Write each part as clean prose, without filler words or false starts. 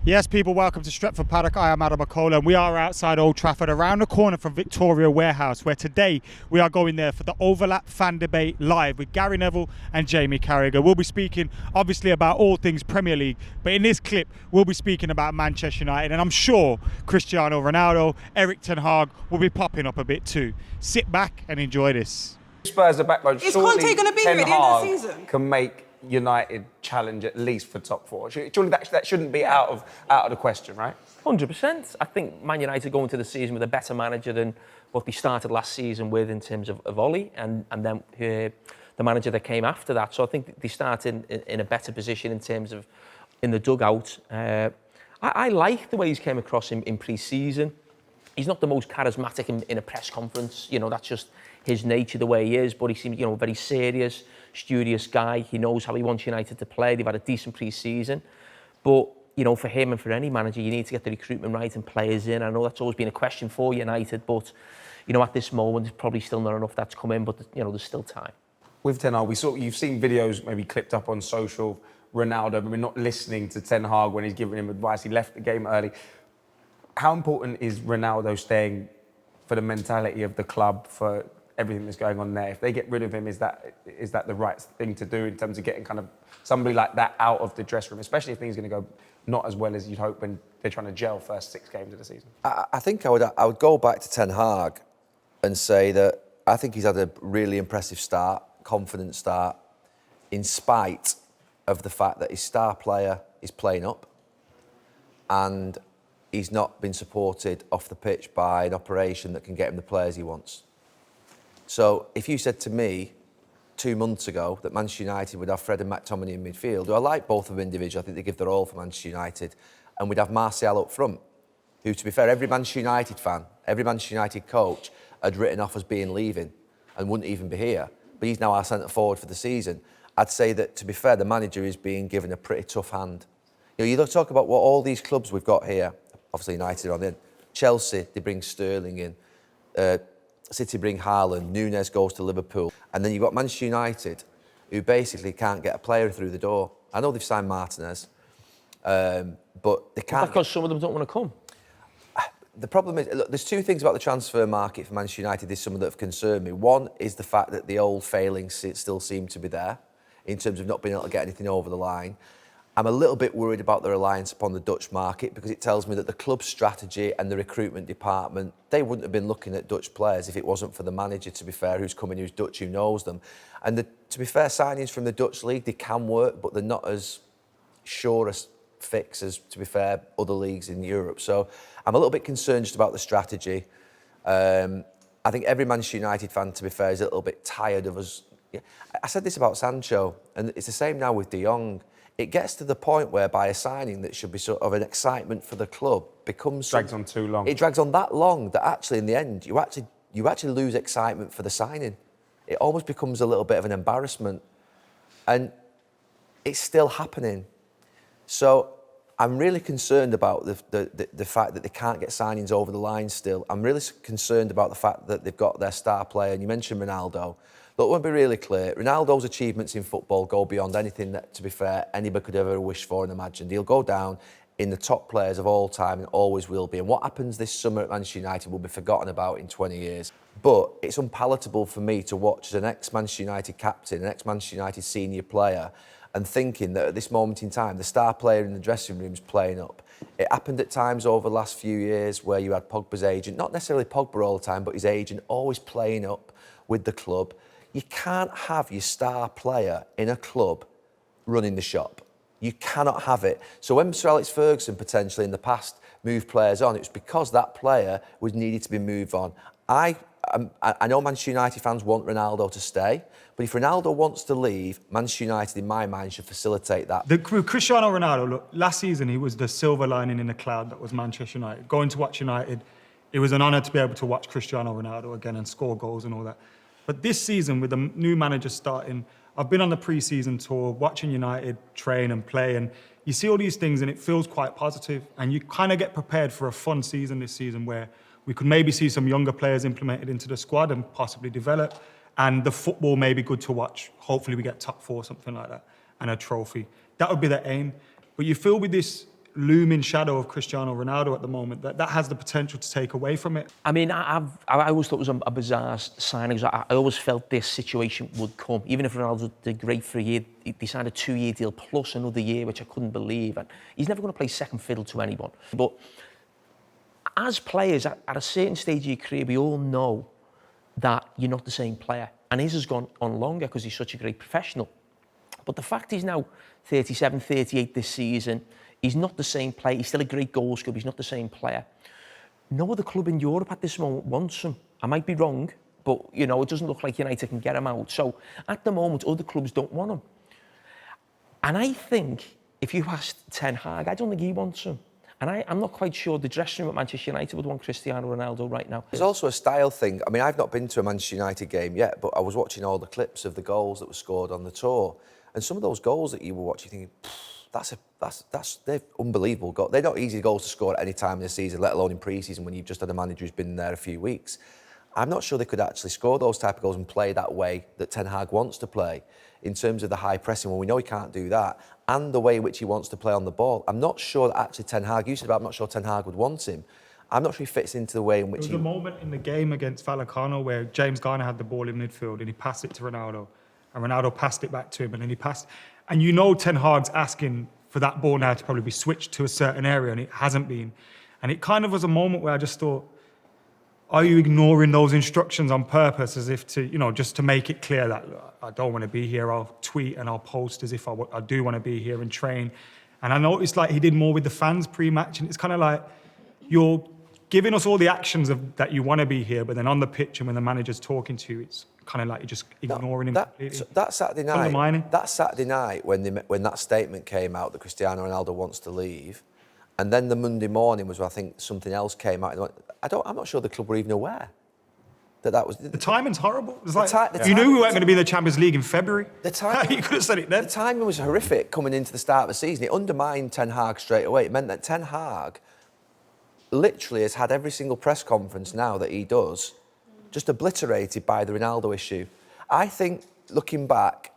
Yes, people, welcome to Stretford Paddock. I am McKola, and we are outside Old Trafford, around the corner from Victoria Warehouse, where today we are going there for the Overlap Fan Debate live with Gary Neville and Jamie Carragher. We'll be speaking, obviously, about all things Premier League, but in this clip, we'll be speaking about Manchester United, and I'm sure Cristiano Ronaldo, Erik ten Hag will be popping up a bit too. Sit back and enjoy this. Spurs are backbone. Is Conte going to be here at the end of the season? Can make United challenge at least for top four. Surely that shouldn't be out of the question, right? 100%. I think Man United go into the season with a better manager than what they started last season with in terms of Oli and then the manager that came after that. So I think they start in a better position in terms of in the dugout. I like the way he's came across in pre-season. He's not the most charismatic in a press conference. You know, that's just his nature, the way he is. But he seems, very serious, studious guy. He knows how he wants United to play. They've had a decent pre-season. But, for him and for any manager, you need to get the recruitment right and players in. I know that's always been a question for United, but, at this moment, there's probably still not enough that's come in, but, there's still time. With Ten Hag, you've seen videos maybe clipped up on social. Ronaldo, we're not listening to Ten Hag when he's giving him advice. He left the game early. How important is Ronaldo staying for the mentality of the club, for everything that's going on there? If they get rid of him, is that the right thing to do in terms of getting kind of somebody like that out of the dressing room, especially if things are going to go not as well as you'd hope when they're trying to gel first 6 games of the season? I think I would go back to Ten Hag and say that I think he's had a really impressive start, confident start, in spite of the fact that his star player is playing up and he's not been supported off the pitch by an operation that can get him the players he wants. So if you said to me 2 months ago that Manchester United would have Fred and McTominay in midfield, who I like both of them individually, I think they give their all for Manchester United, and we'd have Martial up front, who, to be fair, every Manchester United fan, every Manchester United coach had written off as being leaving and wouldn't even be here, but he's now our centre forward for the season. I'd say that, to be fair, the manager is being given a pretty tough hand. You talk about what all these clubs we've got here, obviously United are on in. Chelsea, they bring Sterling in. City bring Haaland. Nunes goes to Liverpool. And then you've got Manchester United, who basically can't get a player through the door. I know they've signed Martinez, but they can't. Because some of them don't want to come. The problem is, look, there's 2 things about the transfer market for Manchester United. There's some that have concerned me. One is the fact that the old failings still seem to be there in terms of not being able to get anything over the line. I'm a little bit worried about the reliance upon the Dutch market because it tells me that the club's strategy and the recruitment department, they wouldn't have been looking at Dutch players if it wasn't for the manager, to be fair, who's coming, who's Dutch, who knows them. And to be fair, signings from the Dutch league, they can work, but they're not as sure as fix as, to be fair, other leagues in Europe. So I'm a little bit concerned just about the strategy. I think every Manchester United fan, to be fair, is a little bit tired of us. I said this about Sancho, and it's the same now with De Jong. It gets to the point whereby a signing that should be sort of an excitement for the club becomes... Drags on too long. It drags on that long that actually, in the end, you actually lose excitement for the signing. It almost becomes a little bit of an embarrassment. And it's still happening. So I'm really concerned about the fact that they can't get signings over the line still. I'm really concerned about the fact that they've got their star player, and you mentioned Ronaldo. Look, I want to be really clear. Ronaldo's achievements in football go beyond anything that, to be fair, anybody could ever wish for and imagine. He'll go down in the top players of all time and always will be. And what happens this summer at Manchester United will be forgotten about in 20 years. But it's unpalatable for me to watch as an ex-Manchester United captain, an ex-Manchester United senior player, and thinking that at this moment in time, the star player in the dressing room is playing up. It happened at times over the last few years where you had Pogba's agent, not necessarily Pogba all the time, but his agent always playing up with the club. You can't have your star player in a club running the shop. You cannot have it. So when Sir Alex Ferguson potentially in the past moved players on, it was because that player was needed to be moved on. I know Manchester United fans want Ronaldo to stay, but if Ronaldo wants to leave, Manchester United, in my mind, should facilitate that. Cristiano Ronaldo, look, last season he was the silver lining in the cloud that was Manchester United. Going to watch United, it was an honour to be able to watch Cristiano Ronaldo again and score goals and all that. But this season, with the new manager starting, I've been on the pre-season tour, watching United train and play, and you see all these things and it feels quite positive, and you kind of get prepared for a fun season this season where we could maybe see some younger players implemented into the squad and possibly develop, and the football may be good to watch. Hopefully we get top 4, something like that, and a trophy. That would be the aim. But you feel with this looming shadow of Cristiano Ronaldo at the moment that has the potential to take away from it. I mean, I always thought it was a bizarre signing. I always felt this situation would come. Even if Ronaldo did great for a year, he signed a 2-year deal plus another year, which I couldn't believe. And he's never going to play second fiddle to anyone. But as players, at a certain stage of your career, we all know that you're not the same player. And his has gone on longer because he's such a great professional. But the fact he's now 37, 38 this season, he's not the same player. He's still a great goal scorer, but he's not the same player. No other club in Europe at this moment wants him. I might be wrong, but, you know, it doesn't look like United can get him out. So, at the moment, other clubs don't want him. And I think, if you asked Ten Hag, I don't think he wants him. And I'm not quite sure the dressing room at Manchester United would want Cristiano Ronaldo right now. There's also a style thing. I mean, I've not been to a Manchester United game yet, but I was watching all the clips of the goals that were scored on the tour. And some of those goals that you were watching, thinking, they're unbelievable goals. They're not easy goals to score at any time in the season, let alone in pre-season when you've just had a manager who's been there a few weeks. I'm not sure they could actually score those type of goals and play that way that Ten Hag wants to play in terms of the high pressing, when we know he can't do that, and the way in which he wants to play on the ball. I'm not sure that actually Ten Hag, you said about I'm not sure Ten Hag would want him. I'm not sure he fits into the way in which There was a moment in the game against Vallecano where James Garner had the ball in midfield and he passed it to Ronaldo. And Ronaldo passed it back to him and then he passed. And you know Ten Hag's asking for that ball now to probably be switched to a certain area and it hasn't been. And it kind of was a moment where I just thought, are you ignoring those instructions on purpose as if to, you know, just to make it clear that look, I don't want to be here, I'll tweet and I'll post as if I do want to be here and train. And I noticed like he did more with the fans pre-match and it's kind of like you're giving us all the actions that you want to be here, but then on the pitch and when the manager's talking to you, it's kind of like you're just ignoring him completely. That Saturday night when that statement came out that Cristiano Ronaldo wants to leave, and then the Monday morning was where I think something else came out. I'm not sure the club were even aware that was... The timing's horrible. It's like, you knew we weren't going to be in the Champions League in February. You could have said it then. The timing was horrific coming into the start of the season. It undermined Ten Hag straight away. It meant that Ten Hag literally has had every single press conference now that he does just obliterated by the Ronaldo issue. I think, looking back,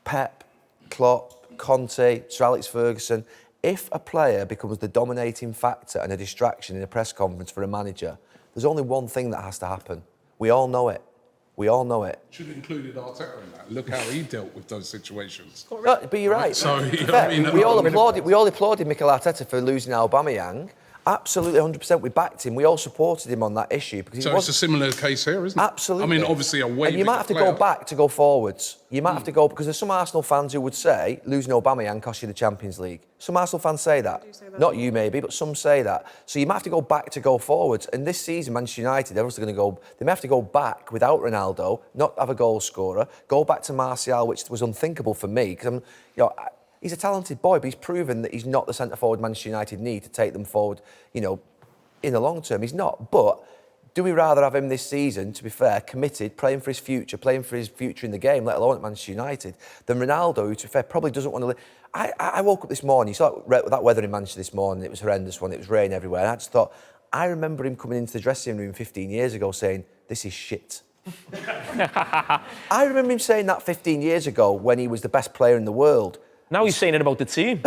Pep, Klopp, Conte, Sir Alex Ferguson, if a player becomes the dominating factor and a distraction in a press conference for a manager, there's only one thing that has to happen. We all know it. We all know it. Should have included Arteta in that. Look how he dealt with those situations. No, but you're right. So, we all applauded McKola Gary for losing Aubameyang. Absolutely, 100%. We backed him. We all supported him on that issue because it's a similar case here, isn't it? Absolutely. I mean, obviously a way. And you might have to go back to go forwards. You might have to go because there's some Arsenal fans who would say losing Aubameyang cost you the Champions League. Some Arsenal fans say that. Not you maybe, but some say that. So you might have to go back to go forwards. And this season, Manchester United, they're obviously going to go. They may have to go back without Ronaldo, not have a goal scorer, go back to Martial, which was unthinkable for me because he's a talented boy, but he's proven that he's not the centre forward Manchester United need to take them forward. In the long term, he's not. But do we rather have him this season, to be fair, committed, playing for his future in the game, let alone at Manchester United, than Ronaldo, who, to be fair, probably doesn't want to live. I woke up this morning, you saw that weather in Manchester this morning, it was horrendous one, it was rain everywhere, and I just thought, I remember him coming into the dressing room 15 years ago saying, this is shit. I remember him saying that 15 years ago when he was the best player in the world. Now he's saying it about the team.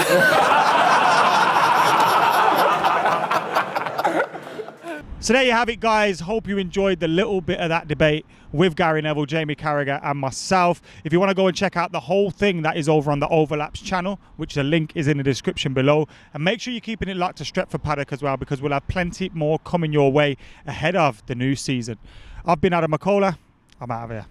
So there you have it, guys. Hope you enjoyed the little bit of that debate with Gary Neville, Jamie Carragher and myself. If you want to go and check out the whole thing, that is over on the Overlaps channel, which the link is in the description below. And make sure you're keeping it locked to Stretford Paddock as well, because we'll have plenty more coming your way ahead of the new season. I've been Adam McKola. I'm out of here.